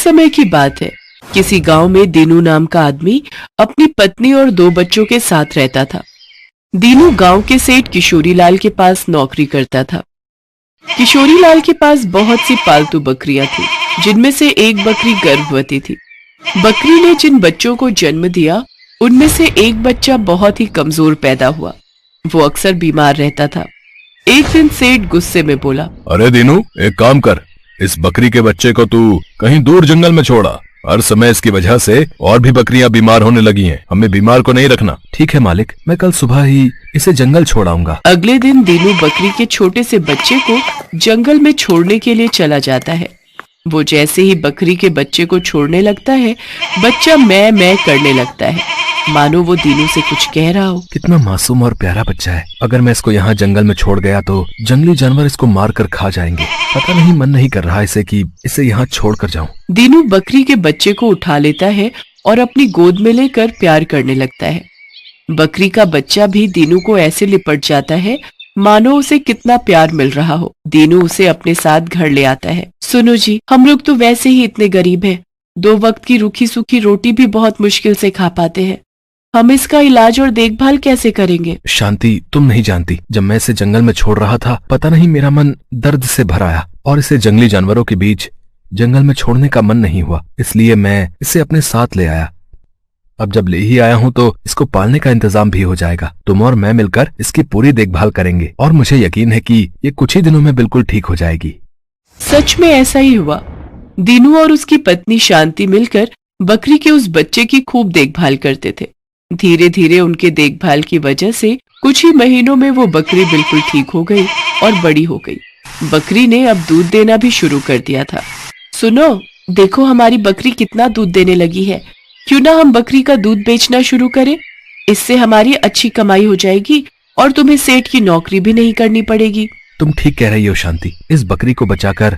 समय की बात है। किसी गांव में दीनू नाम का आदमी अपनी पत्नी और 2 बच्चों के साथ रहता था। दीनू गांव के सेठ किशोरीलाल के पास नौकरी करता था। किशोरीलाल के पास बहुत सी पालतू बकरियां थी, जिनमें से एक बकरी गर्भवती थी। बकरी ने जिन बच्चों को जन्म दिया, उनमें से एक बच्चा बहुत ही कमजोर पैदा हुआ। वो अक्सर बीमार रहता था। एक दिन सेठ गुस्से में बोला, अरे दीनू, एक काम कर, इस बकरी के बच्चे को तू कहीं दूर जंगल में छोड़ा। हर समय इसकी वजह से और भी बकरियां बीमार होने लगी हैं। हमें बीमार को नहीं रखना। ठीक है मालिक, मैं कल सुबह ही इसे जंगल छोड़ाऊंगा। अगले दिन दीनू बकरी के छोटे से बच्चे को जंगल में छोड़ने के लिए चला जाता है। वो जैसे ही बकरी के बच्चे को छोड़ने लगता है, बच्चा मैं करने लगता है, मानो वो दीनू से कुछ कह रहा हो। कितना मासूम और प्यारा बच्चा है। अगर मैं इसको यहाँ जंगल में छोड़ गया तो जंगली जानवर इसको मार कर खा जाएंगे। पता नहीं, मन नहीं कर रहा इसे यहाँ छोड़ कर जाऊं। दीनू बकरी के बच्चे को उठा लेता है और अपनी गोद में लेकर प्यार करने लगता है। बकरी का बच्चा भी दीनू को ऐसे लिपट जाता है मानो उसे कितना प्यार मिल रहा हो। दीनू उसे अपने साथ घर ले आता है। सुनो जी, हम लोग तो वैसे ही इतने गरीब हैं, 2 वक्त की रूखी सूखी रोटी भी बहुत मुश्किल से खा पाते हैं। हम इसका इलाज और देखभाल कैसे करेंगे? शांति, तुम नहीं जानती, जब मैं इसे जंगल में छोड़ रहा था, पता नहीं मेरा मन दर्द से भर आया और इसे जंगली जानवरों के बीच जंगल में छोड़ने का मन नहीं हुआ। इसलिए मैं इसे अपने साथ ले आया। अब जब ले ही आया हूँ तो इसको पालने का इंतजाम भी हो जाएगा। तुम और मैं मिलकर इसकी पूरी देखभाल करेंगे और मुझे यकीन है कि ये कुछ ही दिनों में बिल्कुल ठीक हो जाएगी। सच में ऐसा ही हुआ। दीनू और उसकी पत्नी शांति मिलकर बकरी के उस बच्चे की खूब देखभाल करते थे। धीरे धीरे उनके देखभाल की वजह से कुछ ही महीनों में वो बकरी बिल्कुल ठीक हो गई और बड़ी हो गई। बकरी ने अब दूध देना भी शुरू कर दिया था। सुनो, देखो हमारी बकरी कितना दूध देने लगी है। क्यों ना हम बकरी का दूध बेचना शुरू करें? इससे हमारी अच्छी कमाई हो जाएगी और तुम्हें सेठ की नौकरी भी नहीं करनी पड़ेगी। तुम ठीक कह रही हो शांति। इस बकरी को बचाकर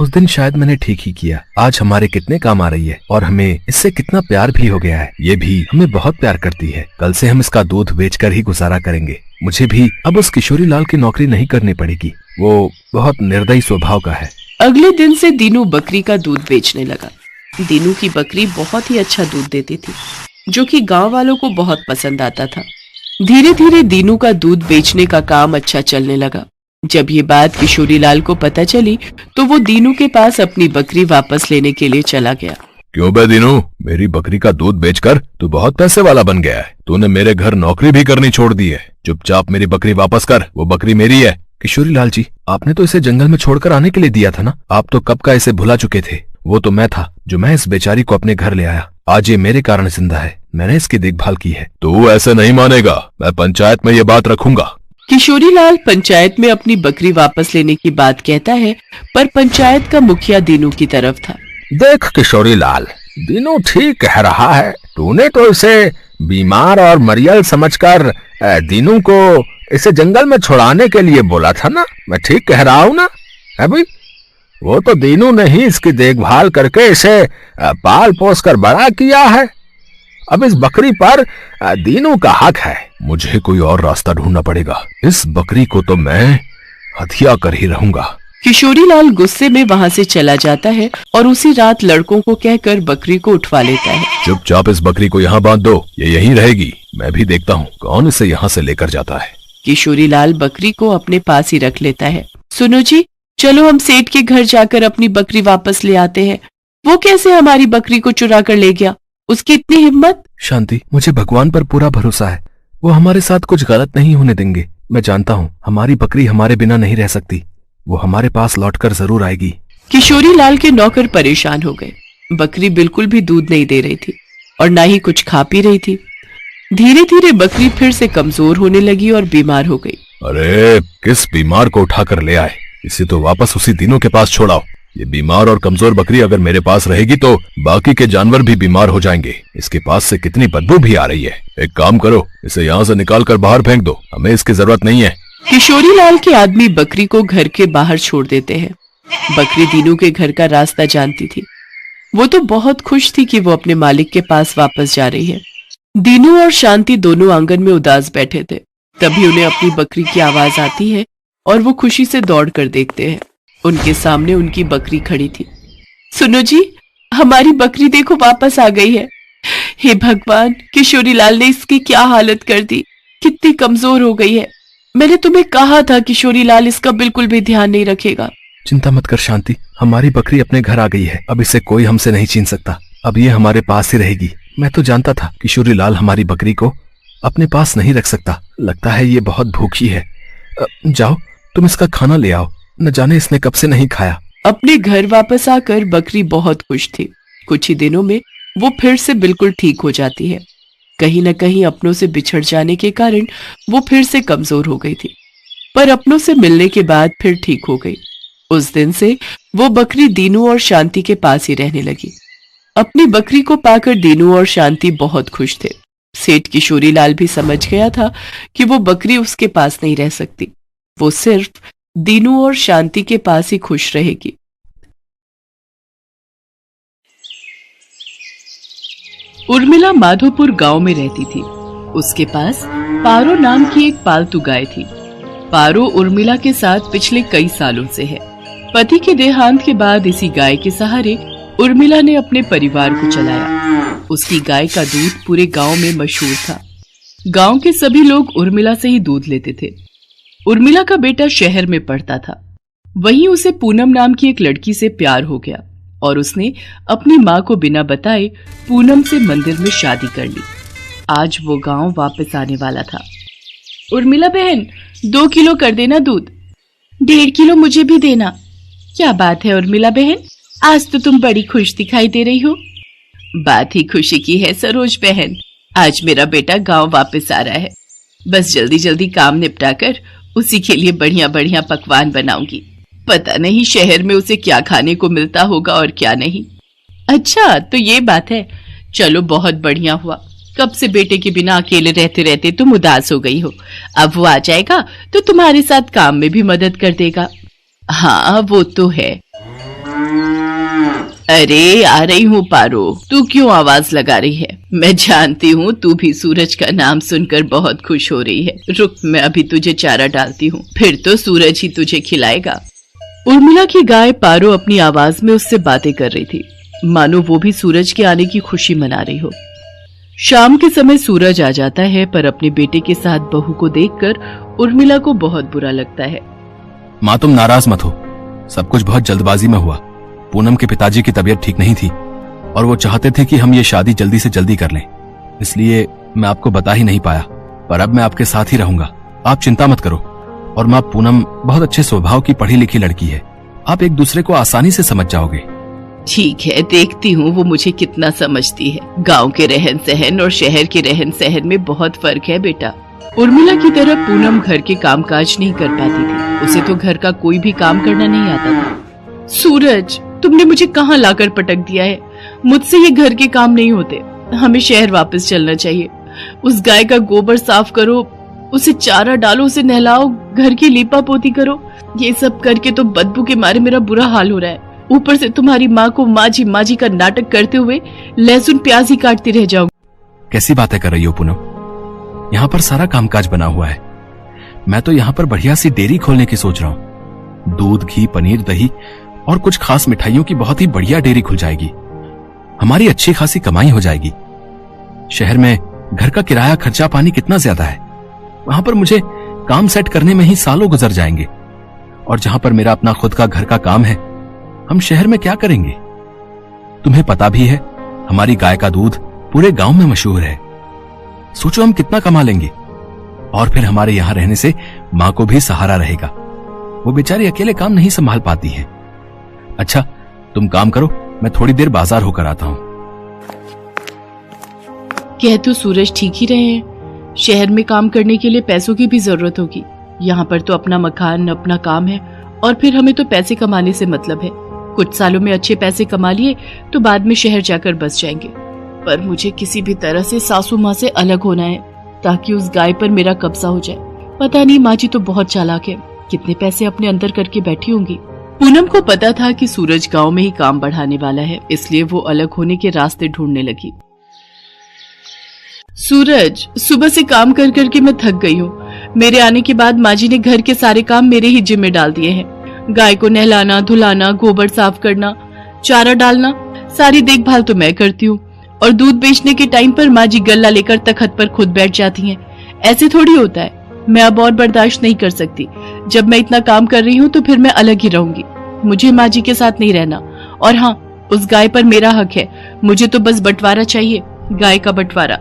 उस दिन शायद मैंने ठीक ही किया। आज हमारे कितने काम आ रही है और हमें इससे कितना प्यार भी हो गया है। ये भी हमें बहुत प्यार करती है। कल से हम इसका दूध बेचकर ही गुजारा करेंगे। मुझे भी अब उस किशोरीलाल की नौकरी नहीं करनी पड़ेगी। वो बहुत निर्दयी स्वभाव का है। अगले दिन से दीनू बकरी का दूध बेचने लगा। दीनू की बकरी बहुत ही अच्छा दूध देती थी, जो कि गांव वालों को बहुत पसंद आता था। धीरे धीरे दीनू का दूध बेचने का काम अच्छा चलने लगा। जब ये बात किशोरीलाल को पता चली तो वो दीनू के पास अपनी बकरी वापस लेने के लिए चला गया। क्यों बे दीनू, मेरी बकरी का दूध बेचकर तू बहुत पैसे वाला बन गया है। तूने मेरे घर नौकरी भी करनी छोड़ दी है। चुपचाप मेरी बकरी वापस कर, वो बकरी मेरी है। किशोरीलाल जी, आपने तो इसे जंगल में छोड़कर आने के लिए दिया था ना। आप तो कब का इसे भुला चुके थे। वो तो मैं था जो मैं इस बेचारी को अपने घर ले आया। आज ये मेरे कारण जिंदा है। मैंने इसकी देखभाल की है। तू ऐसे नहीं मानेगा। मैं पंचायत में ये बात रखूंगा। किशोरीलाल पंचायत में अपनी बकरी वापस लेने की बात कहता है, पर पंचायत का मुखिया दीनू की तरफ था। देख किशोरीलाल, दीनू ठीक कह रहा है। तूने तो इसे बीमार और मरियल समझकर दीनू को इसे जंगल में छुड़ाने के लिए बोला था ना। मैं ठीक कह रहा हूँ ना? है भाई, वो तो दीनू ने ही इसकी देखभाल करके इसे पाल पोस कर बड़ा किया है। अब इस बकरी पर दीनू का हक है। मुझे कोई और रास्ता ढूंढना पड़ेगा। इस बकरी को तो मैं हत्या कर ही रहूंगा। किशोरीलाल गुस्से में वहां से चला जाता है और उसी रात लड़कों को कहकर बकरी को उठवा लेता है। चुपचाप इस बकरी को यहाँ बांध दो, ये यहीं रहेगी। मैं भी देखता हूँ कौन इसे यहाँ से लेकर जाता है। किशोरीलाल बकरी को अपने पास ही रख लेता है। सुनो जी, चलो हम सेठ के घर जाकर अपनी बकरी वापस ले आते हैं। वो कैसे हमारी बकरी को चुरा कर ले गया? उसकी इतनी हिम्मत? शांति, मुझे भगवान पर पूरा भरोसा है। वो हमारे साथ कुछ गलत नहीं होने देंगे। मैं जानता हूँ हमारी बकरी हमारे बिना नहीं रह सकती। वो हमारे पास लौटकर जरूर आएगी। किशोरीलाल के नौकर परेशान हो गए। बकरी बिल्कुल भी दूध नहीं दे रही थी और ना ही कुछ खा पी रही थी। धीरे धीरे बकरी फिर से कमजोर होने लगी और बीमार हो गई। अरे, किस बीमार को उठाकर ले आए? इसे तो वापस उसी दिनों के पास छोड़ाओ। ये बीमार और कमजोर बकरी अगर मेरे पास रहेगी तो बाकी के जानवर भी बीमार हो जाएंगे। इसके पास से कितनी बदबू भी आ रही है। एक काम करो, इसे यहाँ से निकाल कर बाहर फेंक दो। हमें इसकी जरूरत नहीं है। किशोरीलाल के आदमी बकरी को घर के बाहर छोड़ देते हैं। बकरी दीनू के घर का रास्ता जानती थी। वो तो बहुत खुश थी कि वो अपने मालिक के पास वापस जा रही है। दीनू और शांति दोनों आंगन में उदास बैठे थे। तभी उन्हें अपनी बकरी की आवाज आती है और वो खुशी से दौड़ कर देखते हैं। उनके सामने उनकी बकरी खड़ी थी। सुनो जी, हमारी बकरी देखो वापस आ गई है। हे भगवान, किशोरी लाल ने इसकी क्या हालत कर दी, कितनी कमजोर हो गई है। मैंने तुम्हें कहा था किशोरी लाल इसका बिल्कुल भी ध्यान नहीं रखेगा। चिंता मत कर शांति, हमारी बकरी अपने घर आ गई है। अब इसे कोई हमसे नहीं छीन सकता। अब ये हमारे पास ही रहेगी। मैं तो जानता था किशोरी लाल हमारी बकरी को अपने पास नहीं रख सकता। लगता है ये बहुत भूखी है। जाओ तुम इसका खाना ले आओ, न जाने इसने कब से नहीं खाया। अपने घर वापस आकर बकरी बहुत खुश थी। कुछ ही दिनों में वो फिर से बिल्कुल ठीक हो जाती है। कहीं न कहीं अपनों से बिछड़ जाने के कारण वो फिर से कमजोर हो गई थी, पर अपनों से मिलने के बाद फिर ठीक हो गई। उस दिन से वो बकरी दीनू और शांति के पास ही रहने लगी। अपनी बकरी को पाकर दीनू और शांति बहुत खुश थे। सेठ किशोरी लाल भी समझ गया था कि वो बकरी उसके पास नहीं रह सकती, वो सिर्फ दीनू और शांति के पास ही खुश रहेगी। उर्मिला माधोपुर गांव में रहती थी। उसके पास पारो नाम की एक पालतू गाय थी। पारो उर्मिला के साथ पिछले कई सालों से है। पति के देहांत के बाद इसी गाय के सहारे उर्मिला ने अपने परिवार को चलाया। उसकी गाय का दूध पूरे गांव में मशहूर था। गांव के सभी लोग उर्मिला से ही दूध लेते थे। उर्मिला का बेटा शहर में पढ़ता था। वहीं उसे पूनम नाम की एक लड़की से प्यार हो गया और उसने अपनी माँ को बिना बताए पूनम से मंदिर में शादी कर ली। आज वो गांव वापस आने वाला था। उर्मिला बहन, 2 किलो कर देना दूध। 1.5 किलो मुझे भी देना। क्या बात है उर्मिला बहन, आज तो तुम बड़ी खुश दिखाई दे रही हो। बात ही खुशी की है सरोज बहन, आज मेरा बेटा गांव वापस आ रहा है। बस जल्दी जल्दी काम निपटा कर उसी के लिए बढ़िया बढ़िया पकवान बनाऊंगी। पता नहीं शहर में उसे क्या खाने को मिलता होगा और क्या नहीं। अच्छा तो ये बात है, चलो बहुत बढ़िया हुआ। कब से बेटे के बिना अकेले रहते रहते तुम उदास हो गई हो। अब वो आ जाएगा तो तुम्हारे साथ काम में भी मदद कर देगा। हाँ वो तो है। अरे आ रही हूँ पारो, तू क्यों आवाज लगा रही है? मैं जानती हूँ तू भी सूरज का नाम सुनकर बहुत खुश हो रही है। रुक, मैं अभी तुझे चारा डालती हूँ, फिर तो सूरज ही तुझे खिलाएगा। उर्मिला की गाय पारो अपनी आवाज में उससे बातें कर रही थी, मानो वो भी सूरज के आने की खुशी मना रही हो। शाम के समय सूरज आ जाता है, पर अपने बेटे के साथ बहू को देखकर उर्मिला को बहुत बुरा लगता है। माँ तुम नाराज मत हो, सब कुछ बहुत जल्दबाजी में हुआ। पूनम के पिताजी की तबीयत ठीक नहीं थी और वो चाहते थे कि हम ये शादी जल्दी से जल्दी कर लें, इसलिए मैं आपको बता ही नहीं पाया। पर अब मैं आपके साथ ही रहूंगा, आप चिंता मत करो। और माँ पूनम बहुत अच्छे स्वभाव की पढ़ी लिखी लड़की है, आप एक दूसरे को आसानी से समझ जाओगे। ठीक है, देखती हूँ वो मुझे कितना समझती है। गांव के रहन सहन और शहर के रहन सहन में बहुत फर्क है बेटा। उर्मिला की तरह पूनम घर के कामकाज नहीं कर पाती थी। उसे तो घर का कोई भी काम करना नहीं आता था। सूरज, तुमने मुझे कहाँ लाकर पटक दिया है? मुझसे ये घर के काम नहीं होते। हमें शहर वापस चलना चाहिए। उस गाय का गोबर साफ करो, उसे चारा डालो, उसे नहलाओ, घर की लीपा पोती करो। ये सब करके तो बदबू के मारे मेरा बुरा हाल हो रहा है। ऊपर से तुम्हारी माँ को माजी माजी का नाटक करते हुए लहसुन प्याज ही काटती रह जाओ। कैसी बातें कर रही हो पूनम? यहाँ पर सारा कामकाज बना हुआ है। मैं तो यहाँ पर बढ़िया सी डेयरी खोलने की सोच रहा हूँ। दूध, घी, पनीर, दही और कुछ खास मिठाइयों की बहुत ही बढ़िया डेयरी खुल जाएगी। हमारी अच्छी खासी कमाई हो जाएगी। शहर में घर का किराया, खर्चा पानी कितना ज्यादा है। वहां पर मुझे काम सेट करने में ही सालों गुजर जाएंगे। और जहां पर मेरा अपना खुद का घर का काम है, हम शहर में क्या करेंगे? तुम्हें पता भी है हमारी गाय का दूध पूरे गांव में मशहूर है। सोचो हम कितना कमा लेंगे। और फिर हमारे यहाँ रहने से माँ को भी सहारा रहेगा। वो बेचारी अकेले काम नहीं संभाल पाती है। अच्छा तुम काम करो, मैं थोड़ी देर बाजार होकर आता हूँ। कह तो सूरज ठीक ही रहे हैं। शहर में काम करने के लिए पैसों की भी जरूरत होगी। यहाँ पर तो अपना मकान, अपना काम है और फिर हमें तो पैसे कमाने से मतलब है। कुछ सालों में अच्छे पैसे कमा लिए तो बाद में शहर जाकर बस जाएंगे। पर मुझे किसी भी तरह से सासू माँ से अलग होना है ताकि उस गाय पर मेरा कब्जा हो जाए। पता नहीं, माँ जी तो बहुत चालाक है, कितने पैसे अपने अंदर करके बैठी होंगी। पूनम को पता था कि सूरज गांव में ही काम बढ़ाने वाला है, इसलिए वो अलग होने के रास्ते ढूंढने लगी। सूरज, सुबह से काम कर करके मैं थक गई हूँ। मेरे आने के बाद माँ जी ने घर के सारे काम मेरे ही जिम्मे डाल दिए हैं। गाय को नहलाना, धुलाना, गोबर साफ करना, चारा डालना, सारी देखभाल तो मैं करती हूँ और दूध बेचने के टाइम पर माँ जी गल्ला लेकर तखत पर खुद बैठ जाती हैं। ऐसे थोड़ी होता है। मैं अब और बर्दाश्त नहीं कर सकती। जब मैं इतना काम कर रही हूँ तो फिर मैं अलग ही रहूंगी। मुझे माँ जी के साथ नहीं रहना। और हाँ, उस गाय पर मेरा हक है। मुझे तो बस बंटवारा चाहिए, गाय का बंटवारा।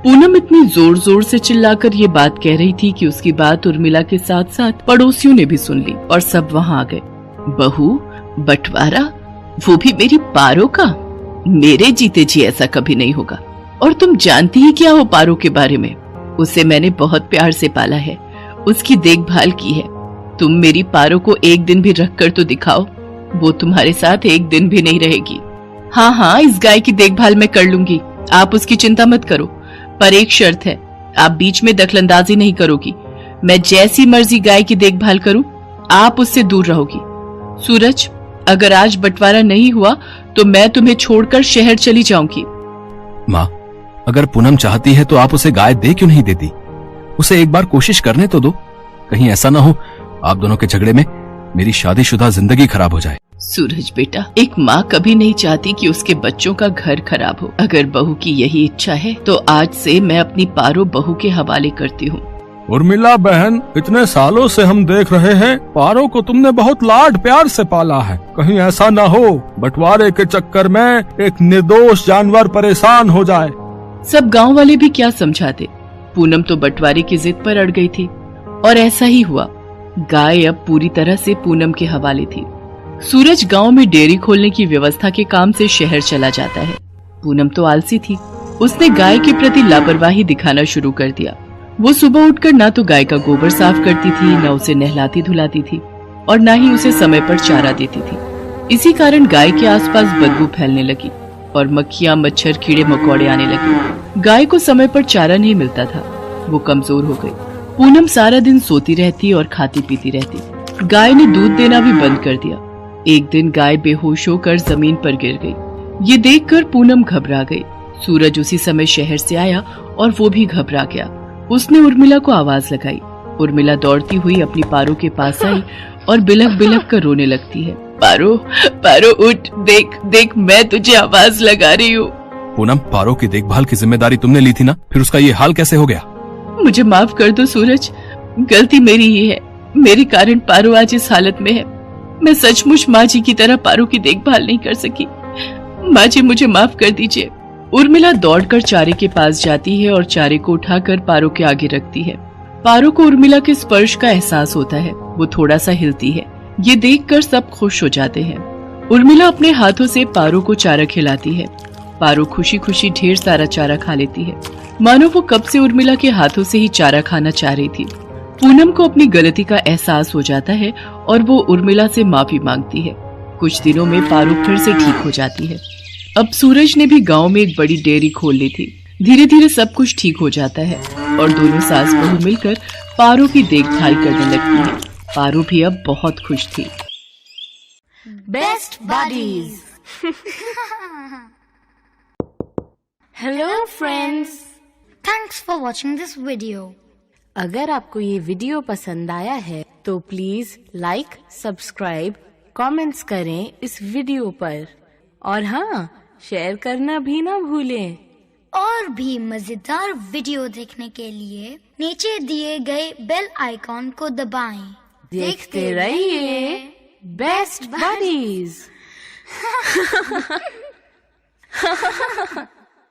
पूनम इतनी जोर जोर से चिल्लाकर ये बात कह रही थी कि उसकी बात उर्मिला के साथ साथ पड़ोसियों ने भी सुन ली और सब वहाँ आ गए। बहू, बंटवारा, वो भी मेरी पारो का? मेरे जीते जी ऐसा कभी नहीं होगा। और तुम जानती ही क्या हो पारो के बारे में? उसे मैंने बहुत प्यार से पाला है, उसकी देखभाल की है। तुम मेरी पारो को एक दिन भी रख कर तो दिखाओ, वो तुम्हारे साथ एक दिन भी नहीं रहेगी। हाँ हाँ, इस गाय की देखभाल मैं कर लूंगी, आप उसकी चिंता मत करो। पर एक शर्त है, आप बीच में दखलंदाजी नहीं करोगी। मैं जैसी मर्जी गाय की देखभाल करूं, आप उससे दूर रहोगी। सूरज, अगर आज बंटवारा नहीं हुआ तो मैं तुम्हें छोड़कर शहर चली जाऊंगी। माँ, अगर पूनम चाहती है तो आप उसे गाय दे क्यों नहीं देती? उसे एक बार कोशिश करने तो दो। कहीं ऐसा ना हो आप दोनों के झगड़े में मेरी शादीशुदा जिंदगी खराब हो जाए। सूरज बेटा, एक माँ कभी नहीं चाहती कि उसके बच्चों का घर खराब हो। अगर बहू की यही इच्छा है तो आज से मैं अपनी पारो बहू के हवाले करती हूँ। उर्मिला बहन, इतने सालों से हम देख रहे हैं पारो को तुमने बहुत लाड प्यार से पाला है। कहीं ऐसा न हो बंटवारे के चक्कर में एक निर्दोष जानवर परेशान हो जाए। सब गांव वाले भी क्या समझाते। पूनम तो बंटवारे की जिद पर अड़ गई थी और ऐसा ही हुआ। गाय अब पूरी तरह से पूनम के हवाले थी। सूरज गांव में डेयरी खोलने की व्यवस्था के काम से शहर चला जाता है। पूनम तो आलसी थी, उसने गाय के प्रति लापरवाही दिखाना शुरू कर दिया। वो सुबह उठकर ना तो गाय का गोबर साफ करती थी, न उसे नहलाती धुलाती थी और न ही उसे समय पर चारा देती थी। इसी कारण गाय के आसपास बदबू फैलने लगी और मक्खियां, मच्छर, कीड़े मकोड़े आने लगे। गाय को समय पर चारा नहीं मिलता था, वो कमजोर हो गई। पूनम सारा दिन सोती रहती और खाती पीती रहती। गाय ने दूध देना भी बंद कर दिया। एक दिन गाय बेहोश होकर जमीन पर गिर गई। ये देखकर पूनम घबरा गई। सूरज उसी समय शहर से आया और वो भी घबरा गया। उसने उर्मिला को आवाज लगाई। उर्मिला दौड़ती हुई अपनी पारो के पास आई और बिलख बिलख कर रोने लगती है। पारो, पारो उठ, देख देख, मैं तुझे आवाज लगा रही हूँ। पूनम, पारो की देखभाल की जिम्मेदारी तुमने ली थी ना, फिर उसका ये हाल कैसे हो गया? मुझे माफ कर दो सूरज, गलती मेरी ही है। मेरे कारण पारो आज इस हालत में है। मैं सचमुच माँ जी की तरह पारो की देखभाल नहीं कर सकी। माँ जी, मुझे माफ कर दीजिए। उर्मिला दौड़कर चारे के पास जाती है और चारे को उठाकर पारो के आगे रखती है। पारो को उर्मिला के स्पर्श का एहसास होता है, वो थोड़ा सा हिलती है। ये देखकर सब खुश हो जाते हैं। उर्मिला अपने हाथों से पारो को चारा खिलाती है। पारो खुशी खुशी ढेर सारा चारा खा लेती है, मानो वो कब से उर्मिला के हाथों से ही चारा खाना चाह रही थी। पूनम को अपनी गलती का एहसास हो जाता है और वो उर्मिला से माफी मांगती है। कुछ दिनों में पारो फिर से ठीक हो जाती है। अब सूरज ने भी गांव में एक बड़ी डेयरी खोल ली थी। धीरे धीरे सब कुछ ठीक हो जाता है और दोनों सास बहू मिलकर पारो की देखभाल करने लगती है। पारो भी अब बहुत खुश थी। Best buddies. Hello friends, thanks for watching this video. अगर आपको ये वीडियो पसंद आया है तो प्लीज लाइक, सब्सक्राइब, कमेंट्स करें इस वीडियो पर और हाँ, शेयर करना भी ना भूलें। और भी मजेदार वीडियो देखने के लिए नीचे दिए गए बेल आइकॉन को दबाएं। देखते रहिए बेस्ट बडीज।